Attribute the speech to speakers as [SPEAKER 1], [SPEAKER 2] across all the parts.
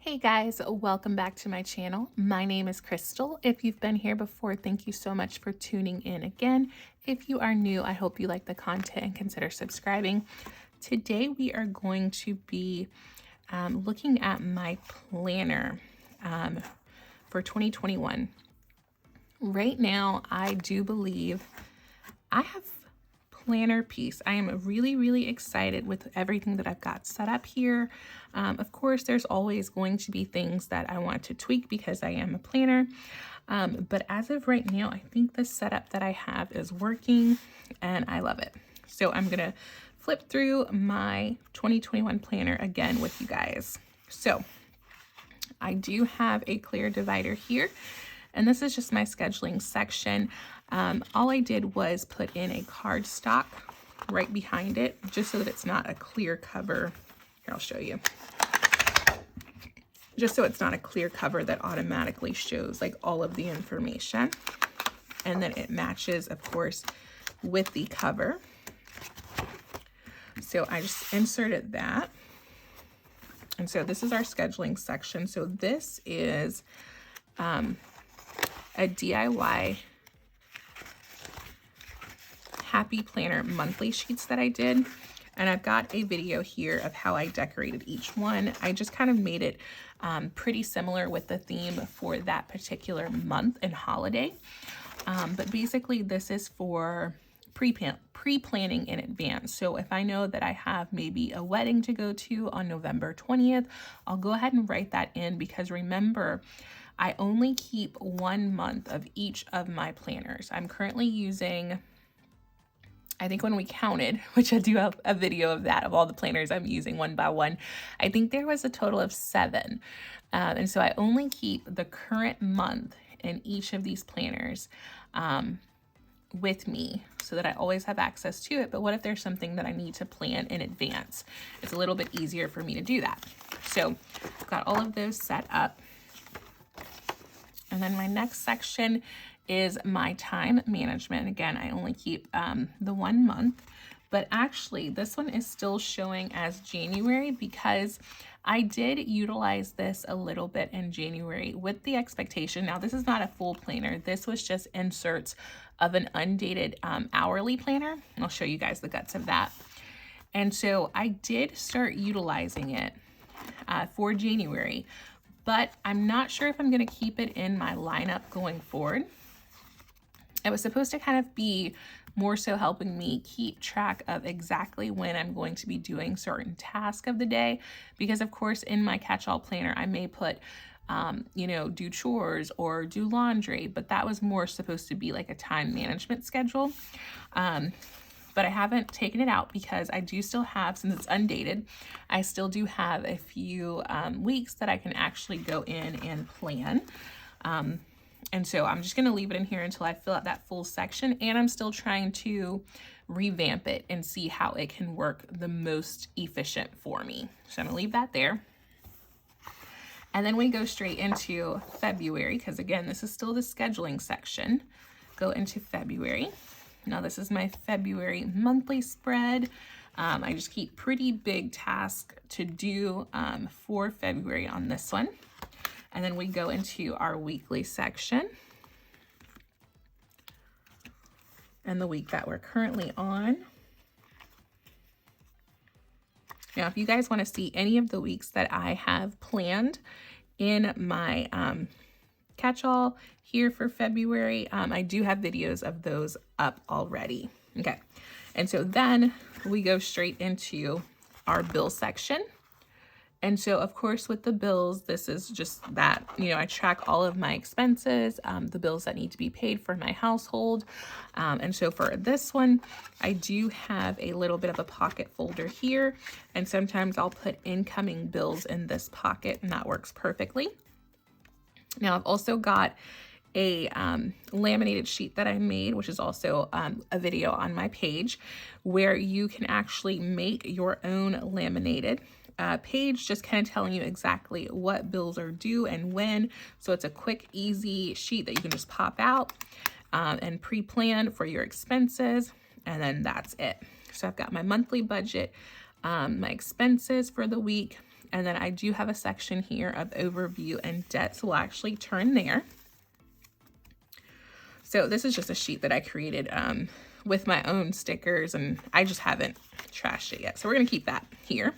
[SPEAKER 1] Hey guys, welcome back to my channel. My name is Krystal. If you've been here before, thank you so much for tuning in again. If you are new, I hope you like the content and consider subscribing. Today we are going to be looking at my planner for 2021. Right now, I do believe I have planner piece. I am really excited with everything that I've got set up here. Of course, there's always going to be things that I want to tweak because I am a planner. But as of right now, I think the setup that I have is working and I love it. So I'm going to flip through my 2021 planner again with you guys. So I do have a clear divider here. And this is just my scheduling section. All I did was put in a cardstock right behind it, just so that it's not a clear cover. Here, I'll show you. Just so it's not a clear cover that automatically shows like all of the information. And then it matches, of course, with the cover. So I just inserted that. And so this is our scheduling section. So this is a DIY Happy Planner monthly sheets that I did. And I've got a video here of how I decorated each one. I just kind of made it pretty similar with the theme for that particular month and holiday. But basically this is for pre-planning in advance. So if I know that I have maybe a wedding to go to on November 20th, I'll go ahead and write that in, because remember, I only keep 1 month of each of my planners. I'm currently using, I think when we counted, which I do have a video of that, of all the planners I'm using one by one, I think there was a total of 7. And so I only keep the current month in each of these planners with me, so that I always have access to it. But what if there's something that I need to plan in advance? It's a little bit easier for me to do that. So I've got all of those set up. And then my next section is my time management. Again, I only keep the 1 month, but actually this one is still showing as January, because I did utilize this a little bit in January with the expectation. Now, this is not a full planner. This was just inserts of an undated hourly planner. And I'll show you guys the guts of that. And so I did start utilizing it for January, but I'm not sure if I'm going to keep it in my lineup going forward. It was supposed to kind of be more so helping me keep track of exactly when I'm going to be doing certain tasks of the day, because of course in my catch-all planner I may put do chores or do laundry, but that was more supposed to be like a time management schedule. But I haven't taken it out because I do still have, since it's undated, I still do have a few weeks that I can actually go in and plan. And so I'm just going to leave it in here until I fill out that full section, and I'm still trying to revamp it and see how it can work the most efficient for me. So I'm going to leave that there. And then we go straight into February, because again, this is still the scheduling section. Go into February. Now this is my February monthly spread. I just keep pretty big tasks to do for February on this one. And then we go into our weekly section and the week that we're currently on. Now, if you guys want to see any of the weeks that I have planned in my catch-all here for February, I do have videos of those up already. Okay, and so then we go straight into our bill section. And so, of course, with the bills, this is just that, I track all of my expenses, the bills that need to be paid for my household. And so for this one, I do have a little bit of a pocket folder here. And sometimes I'll put incoming bills in this pocket, and that works perfectly. Now, I've also got a laminated sheet that I made, which is also a video on my page, where you can actually make your own laminated page, just kind of telling you exactly what bills are due and when. So it's a quick, easy sheet that you can just pop out and pre-plan for your expenses, and then that's it. So I've got my monthly budget, my expenses for the week, And then I do have a section here of overview and debt, so we'll actually turn there. So this is just a sheet that I created with my own stickers, and I just haven't trashed it yet. So we're gonna keep that here.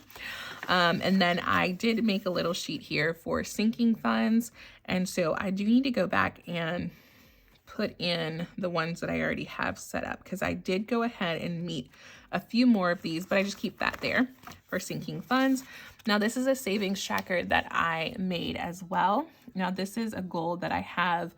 [SPEAKER 1] And then I did make a little sheet here for sinking funds. And so I do need to go back and put in the ones that I already have set up, because I did go ahead and meet a few more of these, but I just keep that there for sinking funds. Now this is a savings tracker that I made as well. Now this is a goal that I have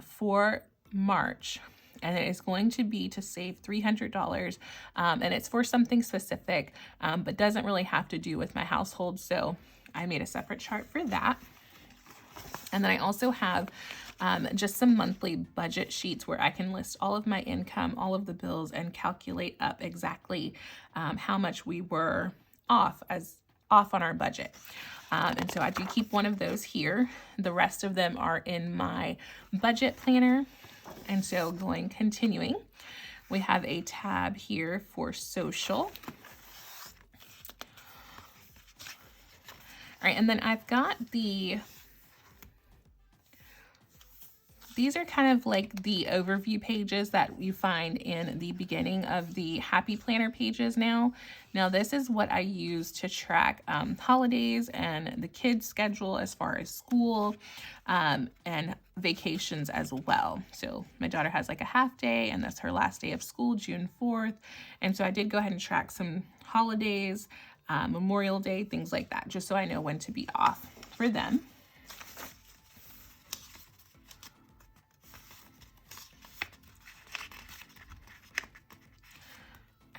[SPEAKER 1] for March, and it is going to be to save $300, and it's for something specific, but doesn't really have to do with my household. So I made a separate chart for that. And then I also have just some monthly budget sheets where I can list all of my income, all of the bills, and calculate up exactly how much we were off on our budget. And so I do keep one of those here. The rest of them are in my budget planner. And so continuing, we have a tab here for social. All right, and then I've got these are kind of like the overview pages that you find in the beginning of the Happy Planner pages now. Now this is what I use to track holidays and the kids' schedule as far as school and vacations as well. So my daughter has like a half day, and that's her last day of school, June 4th. And so I did go ahead and track some holidays, Memorial Day, things like that, just so I know when to be off for them.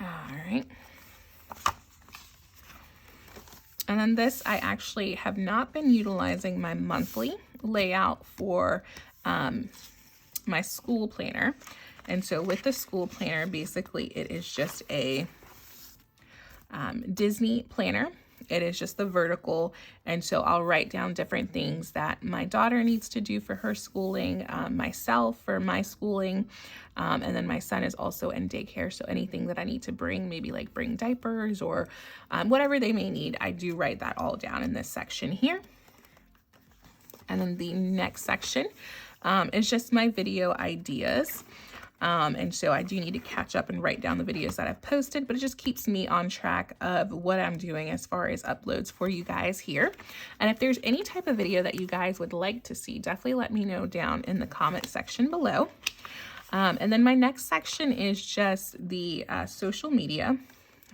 [SPEAKER 1] All right. And then this, I actually have not been utilizing my monthly layout for my school planner. And so with the school planner, basically it is just a Disney planner. It is just the vertical. And so I'll write down different things that my daughter needs to do for her schooling, myself for my schooling, and then my son is also in daycare. So anything that I need to bring, maybe like bring diapers or whatever they may need, I do write that all down in this section here. And then the next section is just my video ideas. And so I do need to catch up and write down the videos that I've posted, but it just keeps me on track of what I'm doing as far as uploads for you guys here. And if there's any type of video that you guys would like to see, definitely let me know down in the comment section below. And then my next section is just the social media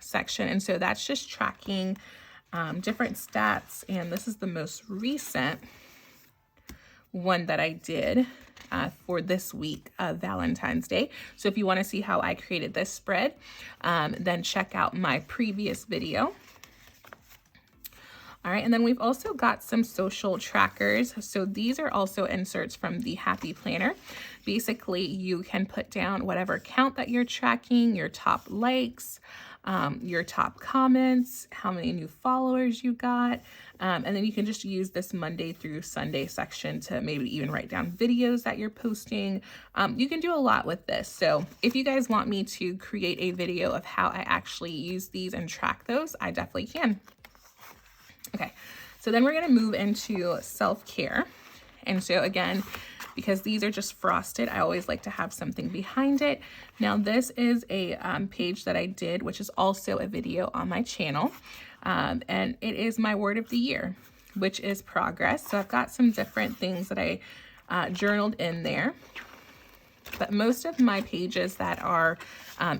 [SPEAKER 1] section. And so that's just tracking different stats. And this is the most recent one that I did for this week of Valentine's Day. So if you want to see how I created this spread, then check out my previous video. All right, and then we've also got some social trackers. So these are also inserts from the Happy Planner. Basically, you can put down whatever count that you're tracking, your top likes, your top comments, how many new followers you got, and then you can just use this Monday through Sunday section to maybe even write down videos that you're posting. You can do a lot with this. So if you guys want me to create a video of how I actually use these and track those, I definitely can. Okay, so then we're gonna move into self-care. And so again, because these are just frosted, I always like to have something behind it. Now this is a page that I did, which is also a video on my channel. And it is my word of the year, which is progress. So I've got some different things that I journaled in there. But most of my pages that are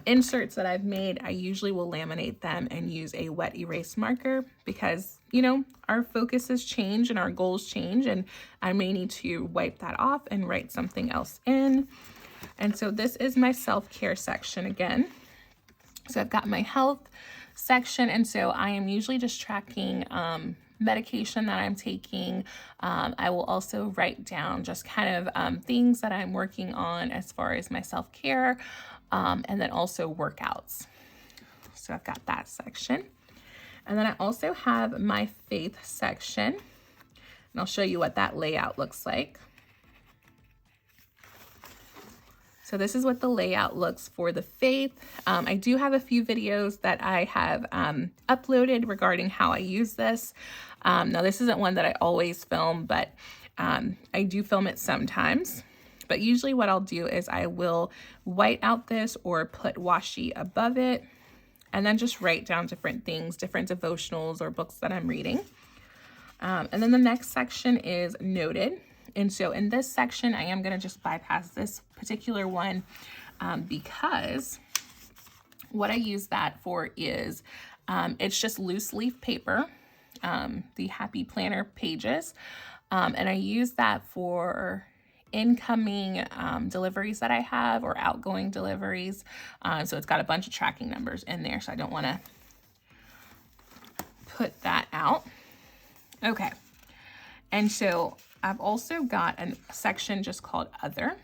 [SPEAKER 1] inserts that I've made, I usually will laminate them and use a wet erase marker because, you know, our focuses change and our goals change, and I may need to wipe that off and write something else in. And so this is my self-care section again. So I've got my health section, and so I am usually just tracking medication that I'm taking. I will also write down just kind of things that I'm working on as far as my self-care, and then also workouts. So I've got that section. And then I also have my faith section, and I'll show you what that layout looks like. So this is what the layout looks for the faith. I do have a few videos that I have uploaded regarding how I use this. Now this isn't one that I always film, but I do film it sometimes. But usually what I'll do is I will white out this or put washi above it, and then just write down different things, different devotionals or books that I'm reading. And then the next section is noted. And so in this section, I am going to just bypass this particular one because what I use that for is it's just loose leaf paper, the Happy Planner pages. And I use that for incoming deliveries that I have or outgoing deliveries. So it's got a bunch of tracking numbers in there, so I don't want to put that out. Okay, and so I've also got a section just called Other.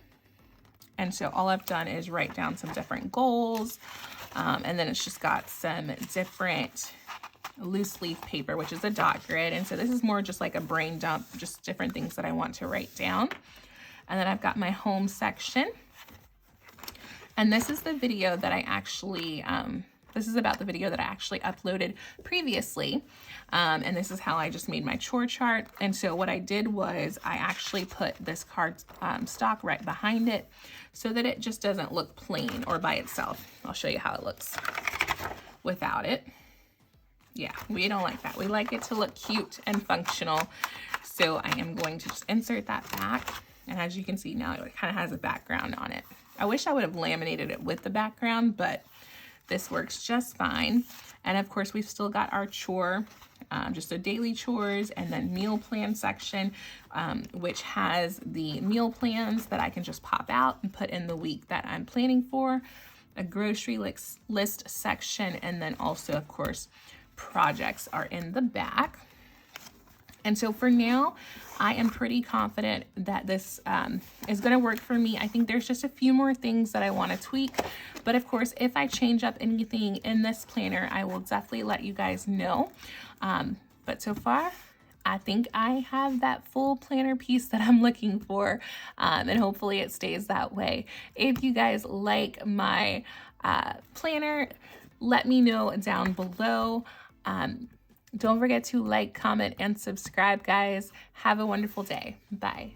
[SPEAKER 1] And so all I've done is write down some different goals, and then it's just got some different loose leaf paper, which is a dot grid. And so this is more just like a brain dump, just different things that I want to write down. And then I've got my home section. And this is the video that I actually, this is about the video that I actually uploaded previously. And this is how I just made my chore chart. And so what I did was I actually put this card stock right behind it so that it just doesn't look plain or by itself. I'll show you how it looks without it. Yeah, we don't like that. We like it to look cute and functional. So I am going to just insert that back. And as you can see now, it kind of has a background on it. I wish I would have laminated it with the background, but this works just fine. And of course, we've still got our chore, just a daily chores, and then meal plan section, which has the meal plans that I can just pop out and put in the week that I'm planning for, a grocery list section, and then also, of course, projects are in the back. And so for now, I am pretty confident that this is going to work for me. I think there's just a few more things that I want to tweak. But of course, if I change up anything in this planner, I will definitely let you guys know. But so far, I think I have that full planner piece that I'm looking for. And hopefully it stays that way. If you guys like my planner, let me know down below. Don't forget to like, comment, and subscribe, guys. Have a wonderful day. Bye.